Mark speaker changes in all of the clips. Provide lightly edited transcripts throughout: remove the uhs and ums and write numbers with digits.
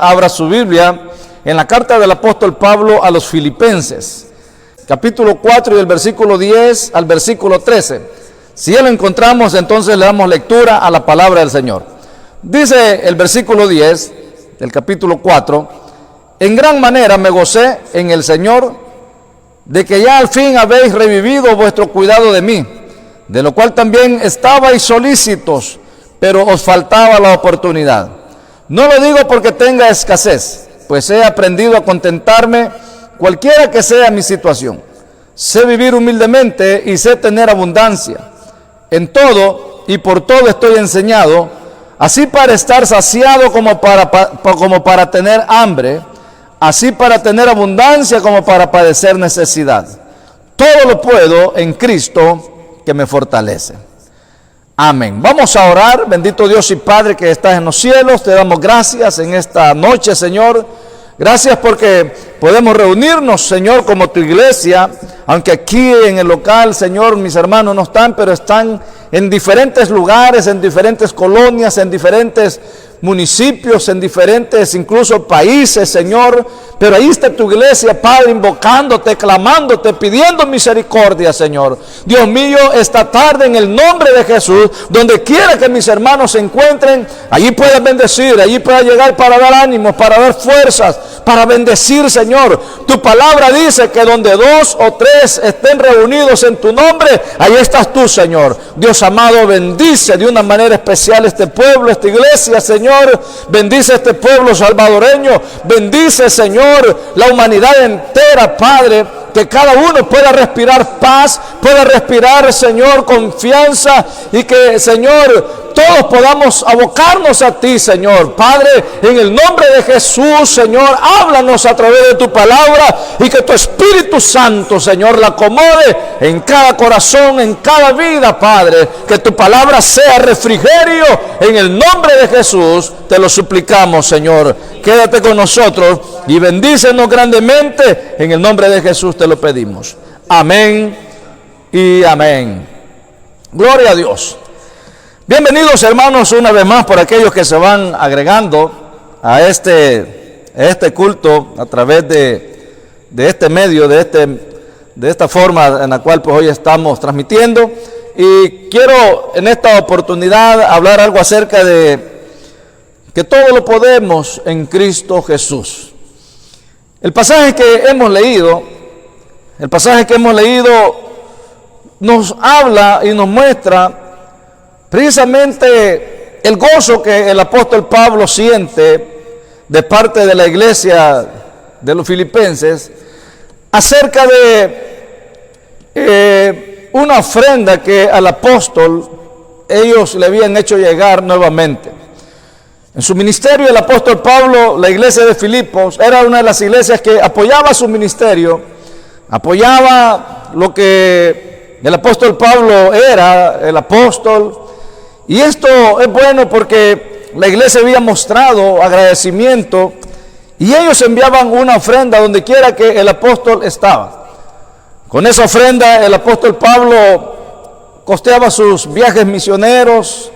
Speaker 1: Abra su Biblia en la carta del apóstol Pablo a los Filipenses, capítulo 4 y del versículo 10 al versículo 13. Si ya lo encontramos, entonces le damos lectura a la palabra del Señor. Dice el versículo 10 del capítulo 4: en gran manera me gocé en el Señor de que ya al fin habéis revivido vuestro cuidado de mí, de lo cual también estabais solícitos, pero os faltaba la oportunidad. No lo digo porque tenga escasez, pues he aprendido a contentarme cualquiera que sea mi situación. Sé vivir humildemente y sé tener abundancia. En todo y por todo estoy enseñado, así para estar saciado como para tener hambre, así para tener abundancia como para padecer necesidad. Todo lo puedo en Cristo que me fortalece. Amén. Vamos a orar. Bendito Dios y Padre que estás en los cielos, te damos gracias en esta noche, Señor. Gracias porque podemos reunirnos, Señor, como tu iglesia, aunque aquí en el local, Señor, mis hermanos no están, pero están en diferentes lugares, en diferentes colonias, en diferentes municipios, en diferentes incluso países, Señor. Pero ahí está tu iglesia, Padre, invocándote, clamándote, pidiendo misericordia, Señor. Dios mío, esta tarde en el nombre de Jesús, donde quiera que mis hermanos se encuentren, allí puedas bendecir, allí puedas llegar para dar ánimos, para dar fuerzas, para bendecir, Señor. Tu palabra dice que donde dos o tres estén reunidos en tu nombre, ahí estás tú, Señor. Dios amado, bendice de una manera especial este pueblo, esta iglesia, Señor. Bendice este pueblo salvadoreño. Bendice, Señor, la humanidad entera, Padre. Que cada uno pueda respirar paz, pueda respirar, Señor, confianza, y que, Señor, todos podamos abocarnos a ti, Señor. Padre, en el nombre de Jesús, Señor, háblanos a través de tu palabra y que tu Espíritu Santo, Señor, la acomode en cada corazón, en cada vida, Padre. Que tu palabra sea refrigerio. En el nombre de Jesús te lo suplicamos, Señor. Quédate con nosotros y bendícenos grandemente. En el nombre de Jesús te lo pedimos. Amén y amén. Gloria a Dios. Bienvenidos, hermanos, una vez más por aquellos que se van agregando a este culto a través de este medio, de esta forma en la cual pues hoy estamos transmitiendo. Y quiero en esta oportunidad hablar algo acerca de que todo lo podemos en Cristo Jesús. El pasaje que hemos leído nos habla y nos muestra precisamente el gozo que el apóstol Pablo siente de parte de la iglesia de los filipenses acerca de una ofrenda que al apóstol ellos le habían hecho llegar nuevamente. En su ministerio, el apóstol Pablo, la iglesia de Filipos, era una de las iglesias que apoyaba su ministerio, apoyaba lo que el apóstol Pablo era, el apóstol. Y esto es bueno porque la iglesia había mostrado agradecimiento y ellos enviaban una ofrenda donde quiera que el apóstol estaba. Con esa ofrenda el apóstol Pablo costeaba sus viajes misioneros.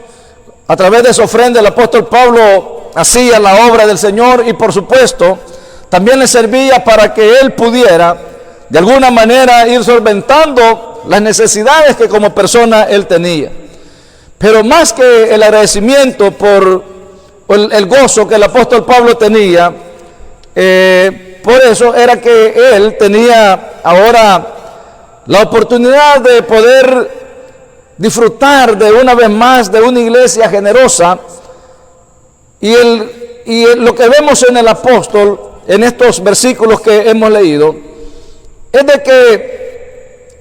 Speaker 1: A través de esa ofrenda el apóstol Pablo hacía la obra del Señor y por supuesto también le servía para que él pudiera de alguna manera ir solventando las necesidades que como persona él tenía. Pero más que el agradecimiento por el gozo que el apóstol Pablo tenía, por eso era que él tenía ahora la oportunidad de poder disfrutar de una vez más de una iglesia generosa. Y lo que vemos en el apóstol, en estos versículos que hemos leído, es de que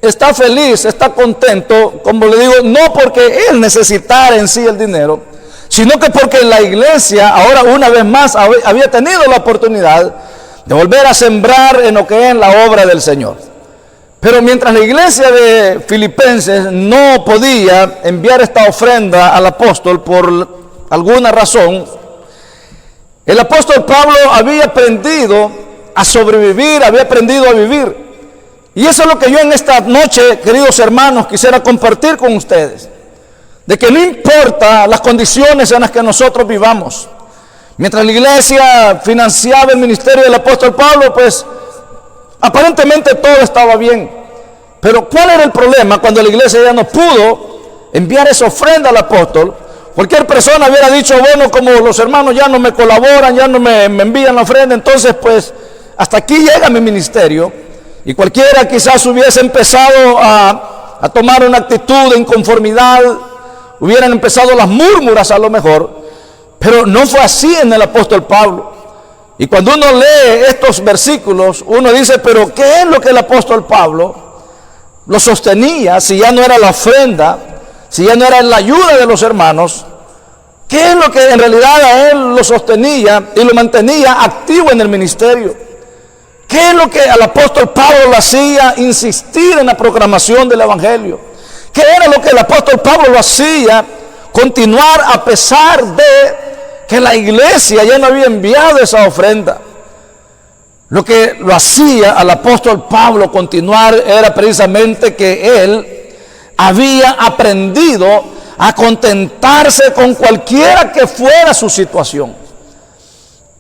Speaker 1: está feliz, está contento, como le digo, no porque él necesitara en sí el dinero, sino que porque la iglesia ahora una vez más había tenido la oportunidad de volver a sembrar en lo que es la obra del Señor. Pero mientras la iglesia de Filipenses no podía enviar esta ofrenda al apóstol por alguna razón, el apóstol Pablo había aprendido a sobrevivir, había aprendido a vivir. Y eso es lo que yo en esta noche, queridos hermanos, quisiera compartir con ustedes. De que no importa las condiciones en las que nosotros vivamos, Mientras la iglesia financiaba el ministerio del apóstol Pablo, pues aparentemente todo estaba bien. Pero ¿cuál era el problema? Cuando la iglesia ya no pudo enviar esa ofrenda al apóstol, cualquier persona hubiera dicho, bueno, como los hermanos ya no me colaboran, ya no me envían la ofrenda, entonces pues hasta aquí llega mi ministerio. Y cualquiera quizás hubiese empezado a tomar una actitud de inconformidad, hubieran empezado las murmuras a lo mejor, pero no fue así en el apóstol Pablo. Y cuando uno lee estos versículos, uno dice, pero ¿qué es lo que el apóstol Pablo lo sostenía si ya no era la ofrenda, si ya no era la ayuda de los hermanos? ¿Qué es lo que en realidad a él lo sostenía y lo mantenía activo en el ministerio? ¿Qué es lo que al apóstol Pablo lo hacía insistir en la proclamación del evangelio? ¿Qué era lo que el apóstol Pablo lo hacía continuar a pesar de que la iglesia ya no había enviado esa ofrenda? Lo que lo hacía al apóstol Pablo continuar era precisamente que él había aprendido a contentarse con cualquiera que fuera su situación.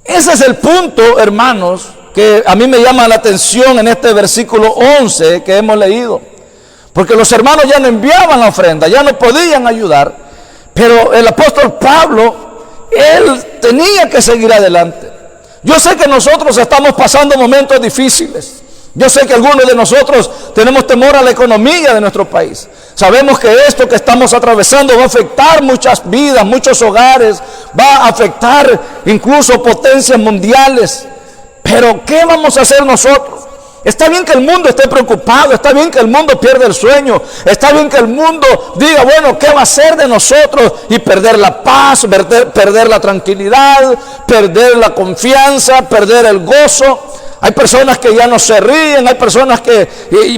Speaker 1: Ese es el punto, hermanos, que a mí me llama la atención en este versículo 11 que hemos leído. Porque los hermanos ya no enviaban la ofrenda, ya no podían ayudar, pero el apóstol Pablo, él tenía que seguir adelante. Yo sé que nosotros estamos pasando momentos difíciles. Yo sé que algunos de nosotros tenemos temor a la economía de nuestro país. Sabemos que esto que estamos atravesando va a afectar muchas vidas, muchos hogares, va a afectar incluso potencias mundiales. Pero ¿qué vamos a hacer nosotros? Está bien que el mundo esté preocupado, está bien que el mundo pierda el sueño, está bien que el mundo diga, bueno, ¿qué va a hacer de nosotros? Y perder la paz, perder la tranquilidad, perder la confianza, perder el gozo. Hay personas que ya no se ríen, hay personas que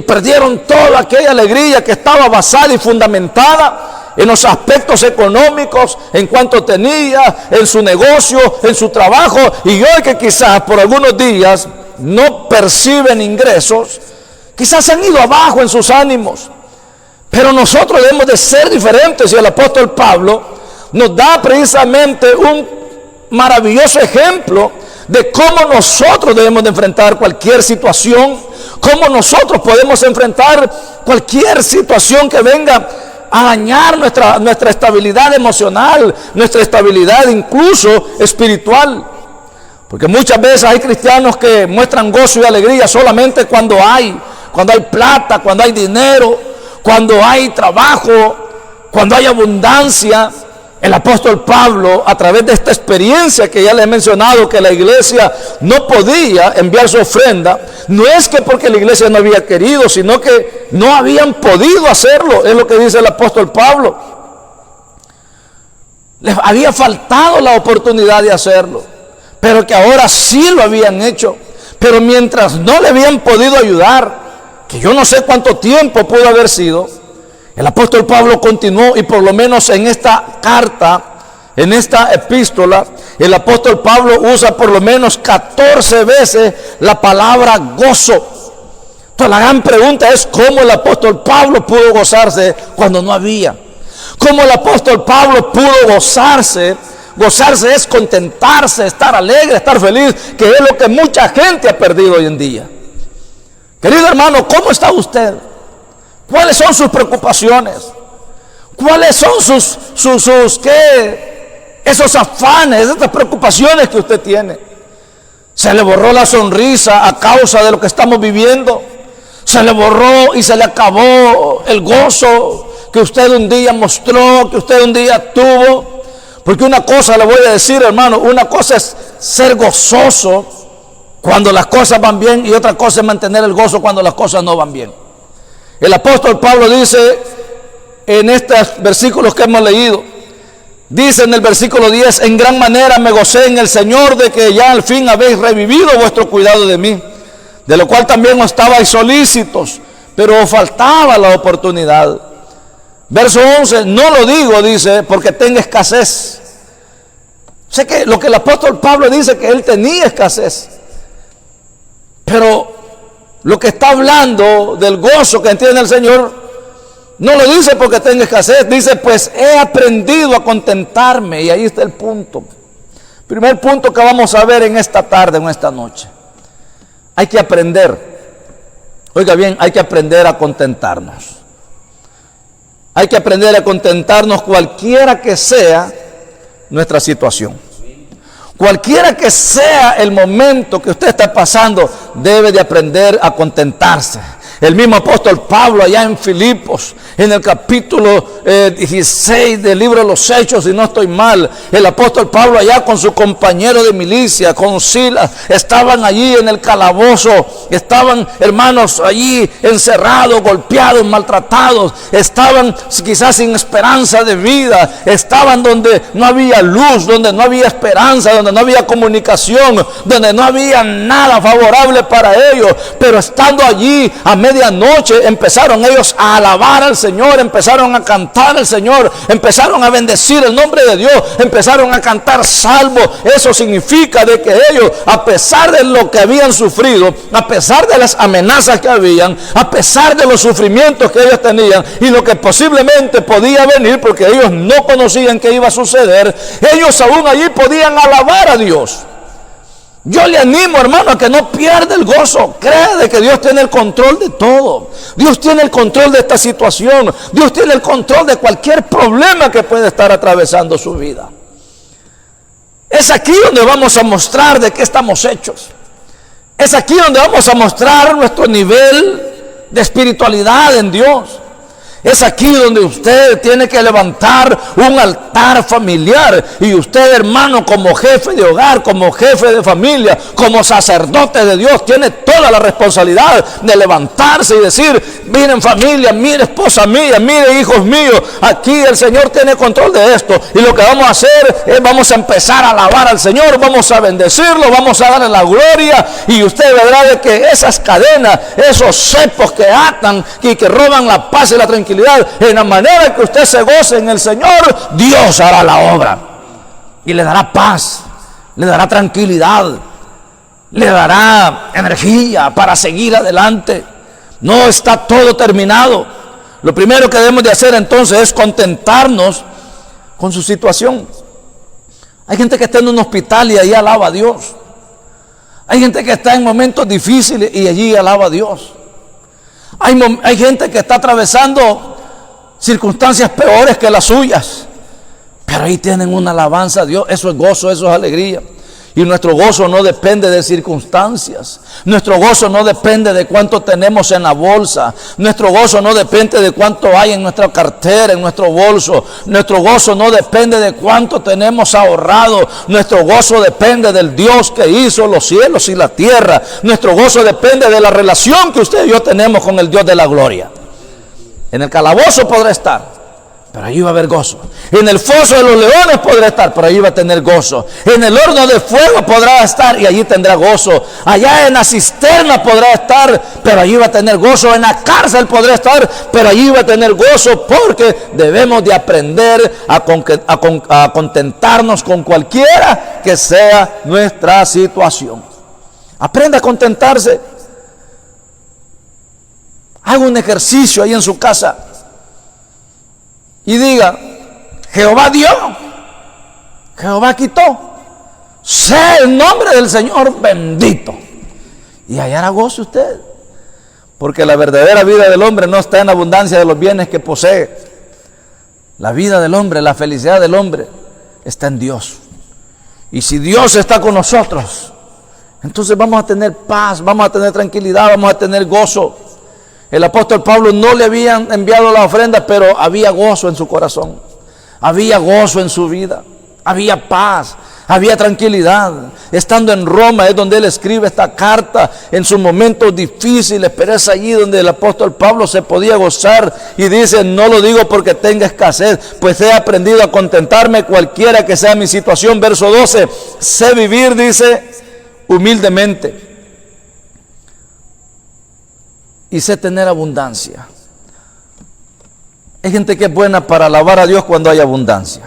Speaker 1: perdieron toda aquella alegría que estaba basada y fundamentada en los aspectos económicos, en cuanto tenía, en su negocio, en su trabajo, y hoy que quizás por algunos días no perciben ingresos, quizás se han ido abajo en sus ánimos. Pero nosotros debemos de ser diferentes, y el apóstol Pablo nos da precisamente un maravilloso ejemplo de cómo nosotros debemos de enfrentar cualquier situación, cómo nosotros podemos enfrentar cualquier situación que venga a dañar nuestra estabilidad emocional, nuestra estabilidad incluso espiritual. Porque muchas veces hay cristianos que muestran gozo y alegría solamente cuando hay plata, cuando hay dinero, cuando hay trabajo, cuando hay abundancia. El apóstol Pablo, a través de esta experiencia que ya le he mencionado, que la iglesia no podía enviar su ofrenda, no es que porque la iglesia no había querido, sino que no habían podido hacerlo, es lo que dice el apóstol Pablo. Les había faltado la oportunidad de hacerlo, pero que ahora sí lo habían hecho. Pero mientras no le habían podido ayudar, que yo no sé cuánto tiempo pudo haber sido, el apóstol Pablo continuó, y por lo menos en esta carta, en esta epístola, el apóstol Pablo usa por lo menos 14 veces la palabra gozo. Entonces la gran pregunta es cómo el apóstol Pablo pudo gozarse cuando no había. Cómo el apóstol Pablo pudo gozarse. Gozarse es contentarse, estar alegre, estar feliz, que es lo que mucha gente ha perdido hoy en día. Querido hermano, ¿cómo está usted? ¿Cuáles son sus preocupaciones? ¿Cuáles son esos afanes, estas preocupaciones que usted tiene? ¿Se le borró la sonrisa a causa de lo que estamos viviendo? ¿Se le borró y se le acabó el gozo que usted un día mostró, que usted un día tuvo? Porque una cosa le voy a decir, hermano, una cosa es ser gozoso cuando las cosas van bien, y otra cosa es mantener el gozo cuando las cosas no van bien. El apóstol Pablo dice en estos versículos que hemos leído, dice en el versículo 10, en gran manera me gocé en el Señor de que ya al fin habéis revivido vuestro cuidado de mí, de lo cual también os estabais solícitos, pero os faltaba la oportunidad. Verso 11, no lo digo, dice, porque tenga escasez. Sé que lo que el apóstol Pablo dice, que él tenía escasez, pero lo que está hablando del gozo que tiene el Señor, no lo dice porque tenga escasez, dice, pues he aprendido a contentarme, y ahí está el punto. Primer punto que vamos a ver en esta tarde, en esta noche. Hay que aprender, oiga bien, hay que aprender a contentarnos. Hay que aprender a contentarnos cualquiera que sea nuestra situación. Cualquiera que sea el momento que usted está pasando, debe de aprender a contentarse. El mismo apóstol Pablo allá en Filipos, en el capítulo 16 del libro de los Hechos, si no estoy mal, el apóstol Pablo allá con su compañero de milicia, con Silas, estaban allí en el calabozo, estaban, hermanos, allí encerrados, golpeados, maltratados, estaban quizás sin esperanza de vida, estaban donde no había luz, donde no había esperanza, donde no había comunicación, donde no había nada favorable para ellos, pero estando allí a medianoche empezaron ellos a alabar al Señor, empezaron a cantar al Señor, empezaron a bendecir el nombre de Dios, empezaron a cantar salmos. Eso significa de que ellos, a pesar de lo que habían sufrido, a pesar de las amenazas que habían, a pesar de los sufrimientos que ellos tenían y lo que posiblemente podía venir, porque ellos no conocían qué iba a suceder, ellos aún allí podían alabar a Dios. Yo le animo, hermano, a que no pierda el gozo. Cree de que Dios tiene el control de todo. Dios tiene el control de esta situación. Dios tiene el control de cualquier problema que pueda estar atravesando su vida. Es aquí donde vamos a mostrar de qué estamos hechos. Es aquí donde vamos a mostrar nuestro nivel de espiritualidad en Dios. Es aquí donde usted tiene que levantar un altar familiar. Y usted, hermano, como jefe de hogar, como jefe de familia, como sacerdote de Dios, tiene toda la responsabilidad de levantarse y decir: miren familia, mire esposa mía, mire hijos míos, aquí el Señor tiene control de esto. Y lo que vamos a hacer es vamos a empezar a alabar al Señor, vamos a bendecirlo, vamos a darle la gloria. Y usted verá de que esas cadenas, esos cepos que atan y que roban la paz y la tranquilidad, en la manera que usted se goce en el Señor, Dios hará la obra y le dará paz, le dará tranquilidad, le dará energía para seguir adelante. No está todo terminado. Lo primero que debemos de hacer entonces es contentarnos con su situación. Hay gente que está en un hospital y ahí alaba a Dios. Hay gente que está en momentos difíciles y allí alaba a Dios. Hay gente que está atravesando circunstancias peores que las suyas, pero ahí tienen una alabanza a Dios. Eso es gozo, eso es alegría. Y nuestro gozo no depende de circunstancias. Nuestro gozo no depende de cuánto tenemos en la bolsa. Nuestro gozo no depende de cuánto hay en nuestra cartera, en nuestro bolso. Nuestro gozo no depende de cuánto tenemos ahorrado. Nuestro gozo depende del Dios que hizo los cielos y la tierra. Nuestro gozo depende de la relación que usted y yo tenemos con el Dios de la gloria. En el calabozo podrá estar, pero allí va a haber gozo. En el foso de los leones podrá estar, pero allí va a tener gozo. En el horno de fuego podrá estar y allí tendrá gozo. Allá en la cisterna podrá estar, pero allí va a tener gozo. En la cárcel podrá estar, pero allí va a tener gozo, porque debemos de aprender a contentarnos con cualquiera que sea nuestra situación. Aprenda a contentarse. Haga un ejercicio ahí en su casa y diga: Jehová dio, Jehová quitó, sea el nombre del Señor bendito. Y hallará gozo usted, porque la verdadera vida del hombre no está en la abundancia de los bienes que posee. La vida del hombre, la felicidad del hombre está en Dios. Y si Dios está con nosotros, entonces vamos a tener paz, vamos a tener tranquilidad, vamos a tener gozo. El apóstol Pablo no le habían enviado la ofrenda, pero había gozo en su corazón, había gozo en su vida, había paz, había tranquilidad. Estando en Roma es donde él escribe esta carta en sus momentos difíciles, pero es allí donde el apóstol Pablo se podía gozar y dice: no lo digo porque tenga escasez, pues he aprendido a contentarme cualquiera que sea mi situación. Verso 12, sé vivir, dice, humildemente, y sé tener abundancia. Hay gente que es buena para alabar a Dios cuando hay abundancia.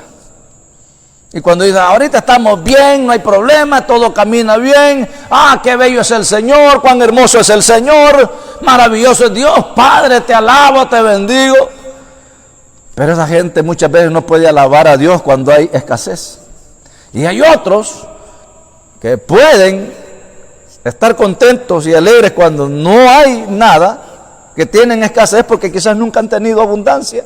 Speaker 1: Y cuando dice: ahorita estamos bien, no hay problema, todo camina bien. Ah, qué bello es el Señor, cuán hermoso es el Señor, maravilloso es Dios, Padre, te alabo, te bendigo. Pero esa gente muchas veces no puede alabar a Dios cuando hay escasez. Y hay otros que pueden estar contentos y alegres cuando no hay nada, que tienen escasez porque quizás nunca han tenido abundancia.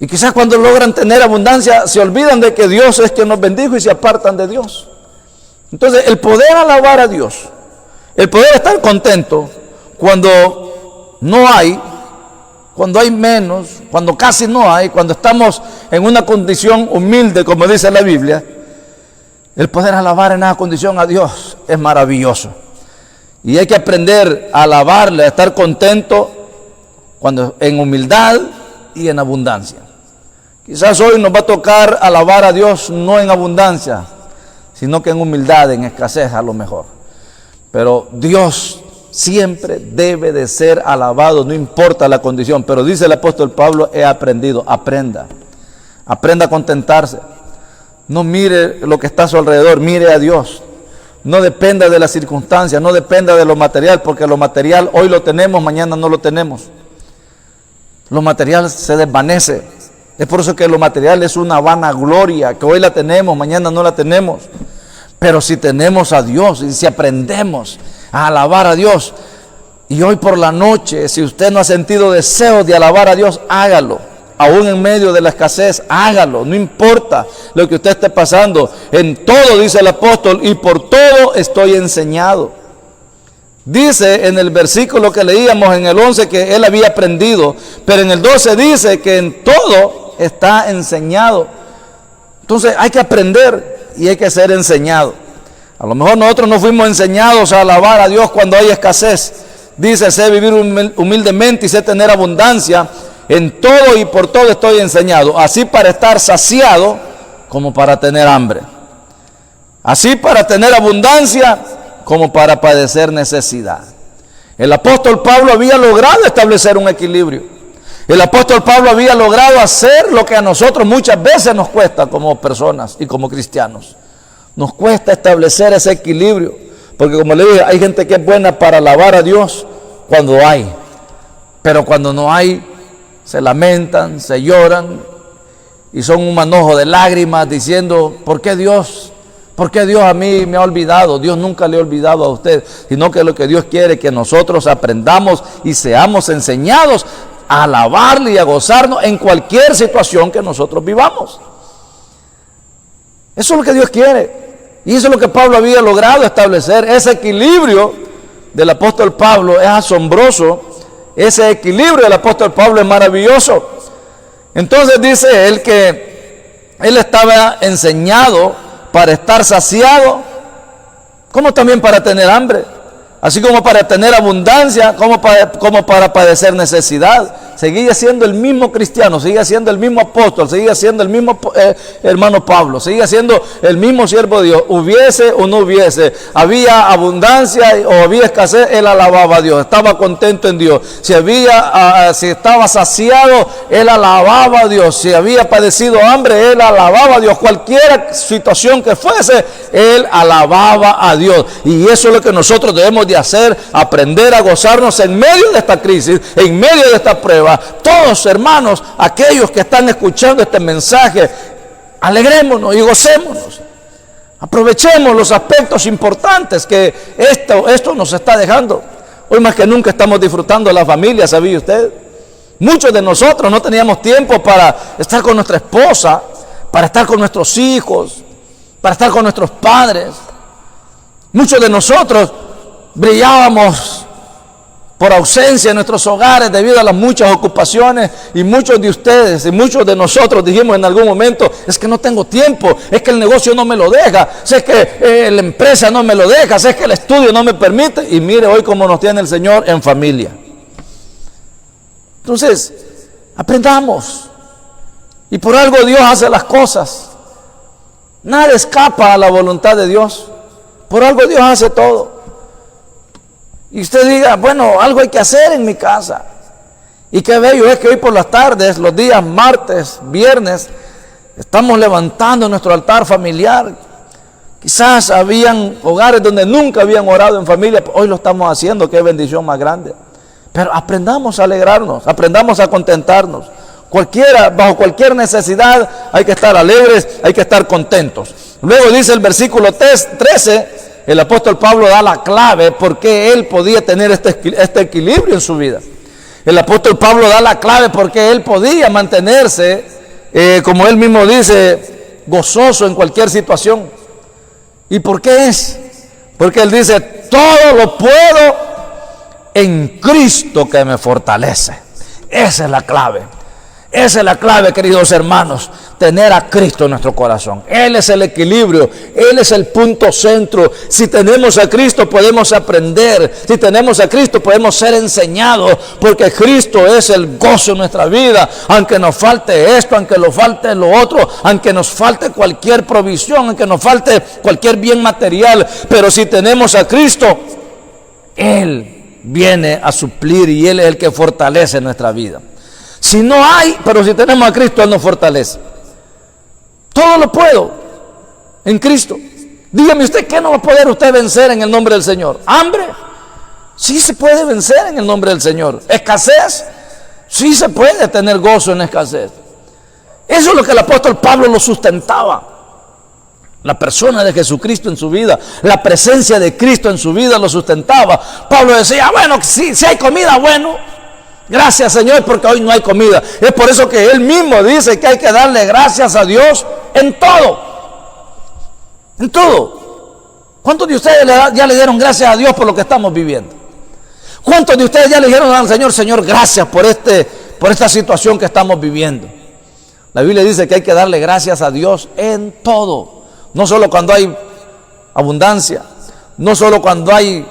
Speaker 1: Y quizás cuando logran tener abundancia se olvidan de que Dios es quien nos bendijo y se apartan de Dios. Entonces el poder alabar a Dios, el poder estar contento cuando no hay, cuando hay menos, cuando casi no hay, cuando estamos en una condición humilde, como dice la Biblia, el poder alabar en esa condición a Dios es maravilloso. Y hay que aprender a alabarle, a estar contento cuando en humildad y en abundancia. Quizás hoy nos va a tocar alabar a Dios no en abundancia, sino que en humildad, en escasez a lo mejor. Pero Dios siempre debe de ser alabado, no importa la condición. Pero dice el apóstol Pablo, he aprendido, aprenda a contentarse. No mire lo que está a su alrededor, mire a Dios. No dependa de las circunstancias, no dependa de lo material, porque lo material hoy lo tenemos, mañana no lo tenemos. Lo material se desvanece. Es por eso que lo material es una vanagloria, que hoy la tenemos, mañana no la tenemos. Pero si tenemos a Dios y si aprendemos a alabar a Dios, y hoy por la noche, si usted no ha sentido deseo de alabar a Dios, hágalo. Aún en medio de la escasez, hágalo. No importa lo que usted esté pasando. En todo, dice el apóstol, y por todo estoy enseñado. Dice en el versículo que leíamos en el 11 que él había aprendido, pero en el 12 dice que en todo está enseñado. Entonces hay que aprender y hay que ser enseñado. A lo mejor nosotros no fuimos enseñados a alabar a Dios cuando hay escasez. Dice, sé vivir humildemente y sé tener abundancia. En todo y por todo estoy enseñado, así para estar saciado como para tener hambre, así para tener abundancia como para padecer necesidad. El apóstol Pablo había logrado establecer un equilibrio. El apóstol Pablo había logrado hacer lo que a nosotros muchas veces nos cuesta como personas y como cristianos. Nos cuesta establecer ese equilibrio, porque como le dije, hay gente que es buena para alabar a Dios cuando hay, pero cuando no hay, se lamentan, se lloran y son un manojo de lágrimas diciendo, ¿por qué Dios a mí me ha olvidado? Dios nunca le ha olvidado a usted, sino que lo que Dios quiere es que nosotros aprendamos y seamos enseñados a alabarle y a gozarnos en cualquier situación que nosotros vivamos. Eso es lo que Dios quiere. Y eso es lo que Pablo había logrado establecer. Ese equilibrio del apóstol Pablo es asombroso. Ese equilibrio del apóstol Pablo es maravilloso. Entonces dice él que él estaba enseñado para estar saciado, como también para tener hambre, así como para tener abundancia, como para padecer necesidad. Seguía siendo el mismo cristiano, seguía siendo el mismo apóstol, seguía siendo el mismo hermano Pablo, seguía siendo el mismo siervo de Dios. Hubiese o no hubiese, había abundancia o había escasez, él alababa a Dios, estaba contento en Dios. Si estaba saciado, él alababa a Dios. Si había padecido hambre, él alababa a Dios. Cualquier situación que fuese, él alababa a Dios. Y eso es lo que nosotros debemos de hacer, aprender a gozarnos en medio de esta crisis, en medio de esta prueba. Todos, hermanos, aquellos que están escuchando este mensaje, alegrémonos y gocémonos. Aprovechemos los aspectos importantes que esto nos está dejando. Hoy más que nunca estamos disfrutando de la familia, ¿sabía usted? Muchos de nosotros no teníamos tiempo para estar con nuestra esposa, para estar con nuestros hijos, para estar con nuestros padres. Muchos de nosotros brillábamos por ausencia en nuestros hogares debido a las muchas ocupaciones, y muchos de ustedes y muchos de nosotros dijimos en algún momento, es que no tengo tiempo, es que el negocio no me lo deja, es que la empresa no me lo deja, es que el estudio no me permite. Y mire hoy cómo nos tiene el Señor en familia. Entonces, aprendamos, y por algo Dios hace las cosas. Nada escapa a la voluntad de Dios, por algo Dios hace todo. Y usted diga, bueno, algo hay que hacer en mi casa. Y qué bello es que hoy por las tardes, los días martes, viernes, estamos levantando nuestro altar familiar. Quizás habían hogares donde nunca habían orado en familia, hoy lo estamos haciendo, qué bendición más grande. Pero aprendamos a alegrarnos, aprendamos a contentarnos. Bajo cualquier necesidad hay que estar alegres, hay que estar contentos. Luego dice el versículo 13, el apóstol Pablo da la clave por qué él podía tener este equilibrio en su vida. El apóstol Pablo da la clave por qué él podía mantenerse, como él mismo dice, gozoso en cualquier situación. ¿Y por qué es? Porque él dice, todo lo puedo en Cristo que me fortalece. Esa es la clave. Esa es la clave, queridos hermanos, tener a Cristo en nuestro corazón. Él es el equilibrio, Él es el punto centro. Si tenemos a Cristo podemos aprender, si tenemos a Cristo podemos ser enseñados, porque Cristo es el gozo en nuestra vida. Aunque nos falte esto, aunque nos falte lo otro, aunque nos falte cualquier provisión, aunque nos falte cualquier bien material, pero si tenemos a Cristo, Él viene a suplir y Él es el que fortalece nuestra vida. Si no hay, pero si tenemos a Cristo, Él nos fortalece. Todo lo puedo en Cristo. Dígame usted, ¿qué no va a poder usted vencer en el nombre del Señor? ¿Hambre? Sí se puede vencer en el nombre del Señor. ¿Escasez? Sí se puede tener gozo en escasez. Eso es lo que el apóstol Pablo lo sustentaba. La persona de Jesucristo en su vida, la presencia de Cristo en su vida lo sustentaba. Pablo decía, bueno, si hay comida, bueno. Gracias, Señor, porque hoy no hay comida. Es por eso que Él mismo dice que hay que darle gracias a Dios en todo. En todo. ¿Cuántos de ustedes ya le dieron gracias a Dios por lo que estamos viviendo? ¿Cuántos de ustedes ya le dijeron al Señor, Señor, gracias por esta situación que estamos viviendo? La Biblia dice que hay que darle gracias a Dios en todo. No solo cuando hay abundancia, no solo cuando hay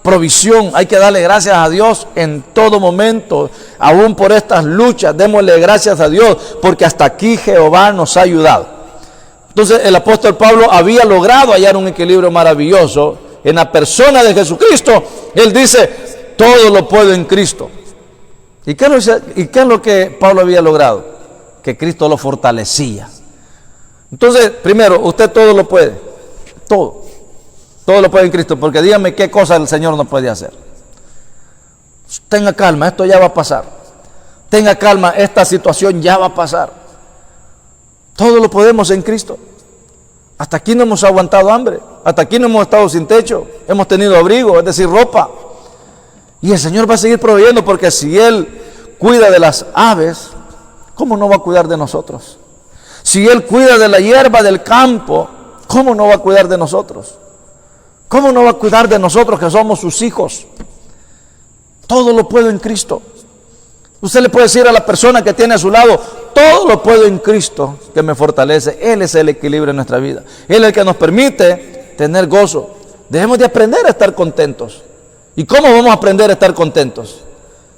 Speaker 1: provisión, hay que darle gracias a Dios en todo momento, aún por estas luchas, démosle gracias a Dios, porque hasta aquí Jehová nos ha ayudado. Entonces el apóstol Pablo había logrado hallar un equilibrio maravilloso en la persona de Jesucristo. Él dice, todo lo puedo en Cristo. ¿Y qué es lo que Pablo había logrado? Que Cristo lo fortalecía. Entonces, primero, usted todo lo puede, todo lo puede en Cristo, porque dígame qué cosa el Señor no puede hacer. Tenga calma, esto ya va a pasar. Tenga calma, esta situación ya va a pasar. Todo lo podemos en Cristo. Hasta aquí no hemos aguantado hambre, hasta aquí no hemos estado sin techo, hemos tenido abrigo, es decir, ropa. Y el Señor va a seguir proveyendo, porque si Él cuida de las aves, ¿cómo no va a cuidar de nosotros? Si Él cuida de la hierba del campo, ¿cómo no va a cuidar de nosotros? ¿Cómo no va a cuidar de nosotros que somos sus hijos? Todo lo puedo en Cristo. Usted le puede decir a la persona que tiene a su lado, todo lo puedo en Cristo que me fortalece. Él es el equilibrio en nuestra vida. Él es el que nos permite tener gozo. Debemos de aprender a estar contentos. ¿Y cómo vamos a aprender a estar contentos?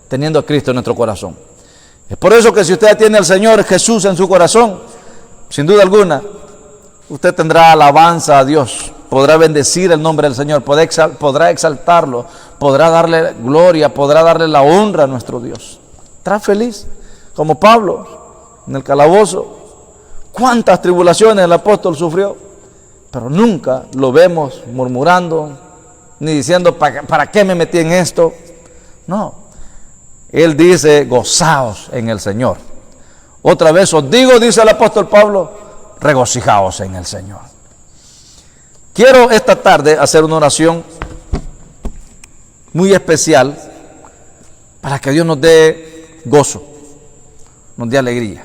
Speaker 1: Teniendo a Cristo en nuestro corazón. Es por eso que si usted tiene al Señor Jesús en su corazón, sin duda alguna, usted tendrá alabanza a Dios. Podrá bendecir el nombre del Señor, podrá exaltarlo, podrá darle gloria, podrá darle la honra a nuestro Dios. Estará feliz, como Pablo en el calabozo. Cuántas tribulaciones el apóstol sufrió, pero nunca lo vemos murmurando, ni diciendo, ¿para qué me metí en esto? No, él dice, gozaos en el Señor. Otra vez os digo, dice el apóstol Pablo, regocijaos en el Señor. Quiero esta tarde hacer una oración muy especial para que Dios nos dé gozo, nos dé alegría.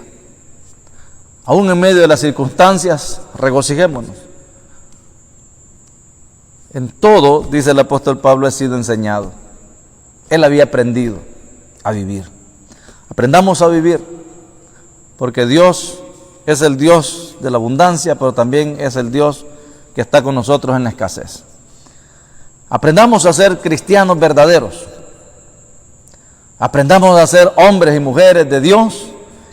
Speaker 1: Aún en medio de las circunstancias, regocijémonos. En todo, dice el apóstol Pablo, he sido enseñado. Él había aprendido a vivir. Aprendamos a vivir, porque Dios es el Dios de la abundancia, pero también es el Dios que está con nosotros en la escasez. Aprendamos a ser cristianos verdaderos. Aprendamos a ser hombres y mujeres de Dios,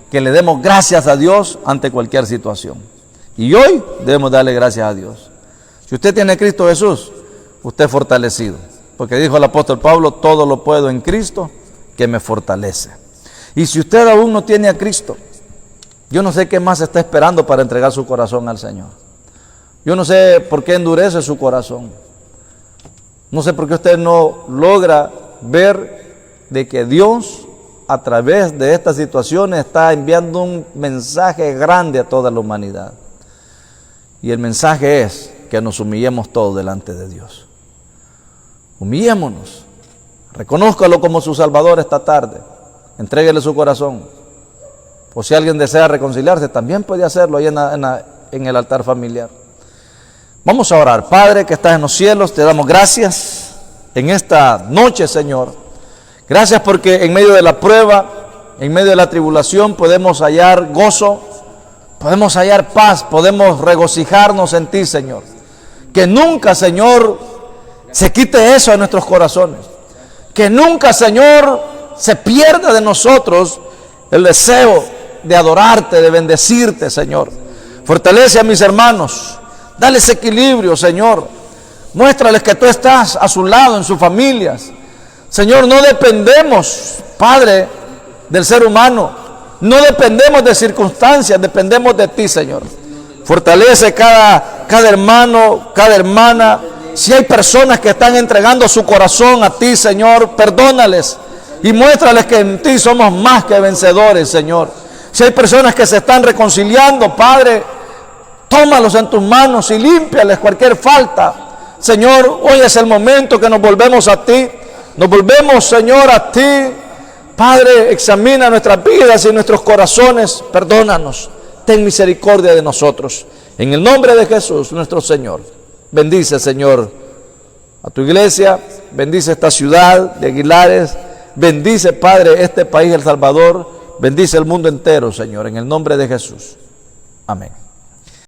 Speaker 1: que le demos gracias a Dios ante cualquier situación. Y hoy debemos darle gracias a Dios. Si usted tiene a Cristo Jesús, usted es fortalecido. Porque dijo el apóstol Pablo, todo lo puedo en Cristo que me fortalece. Y si usted aún no tiene a Cristo, yo no sé qué más está esperando para entregar su corazón al Señor. Yo no sé por qué endurece su corazón. No sé por qué usted no logra ver de que Dios a través de estas situaciones está enviando un mensaje grande a toda la humanidad. Y el mensaje es que nos humillemos todos delante de Dios. Humillémonos. Reconózcalo como su Salvador esta tarde. Entréguele su corazón. O si alguien desea reconciliarse, también puede hacerlo ahí en el altar familiar. Vamos a orar. Padre que estás en los cielos, te damos gracias en esta noche, Señor. Gracias porque en medio de la prueba, en medio de la tribulación, podemos hallar gozo, podemos hallar paz, podemos regocijarnos en ti, Señor. Que nunca, Señor, se quite eso de nuestros corazones. Que nunca, Señor, se pierda de nosotros el deseo de adorarte, de bendecirte, Señor. Fortalece a mis hermanos. Dales equilibrio, Señor. Muéstrales que tú estás a su lado en sus familias. Señor, no dependemos, Padre, del ser humano. No dependemos de circunstancias, dependemos de ti, Señor. Fortalece cada hermano, cada hermana. Si hay personas que están entregando su corazón a ti, Señor, perdónales y muéstrales que en ti somos más que vencedores, Señor. Si hay personas que se están reconciliando, Padre, tómalos en tus manos y límpiales cualquier falta. Señor, hoy es el momento que nos volvemos a ti. Nos volvemos, Señor, a ti. Padre, examina nuestras vidas y nuestros corazones. Perdónanos. Ten misericordia de nosotros. En el nombre de Jesús, nuestro Señor. Bendice, Señor, a tu iglesia. Bendice esta ciudad de Aguilares. Bendice, Padre, este país, El Salvador. Bendice el mundo entero, Señor. En el nombre de Jesús. Amén.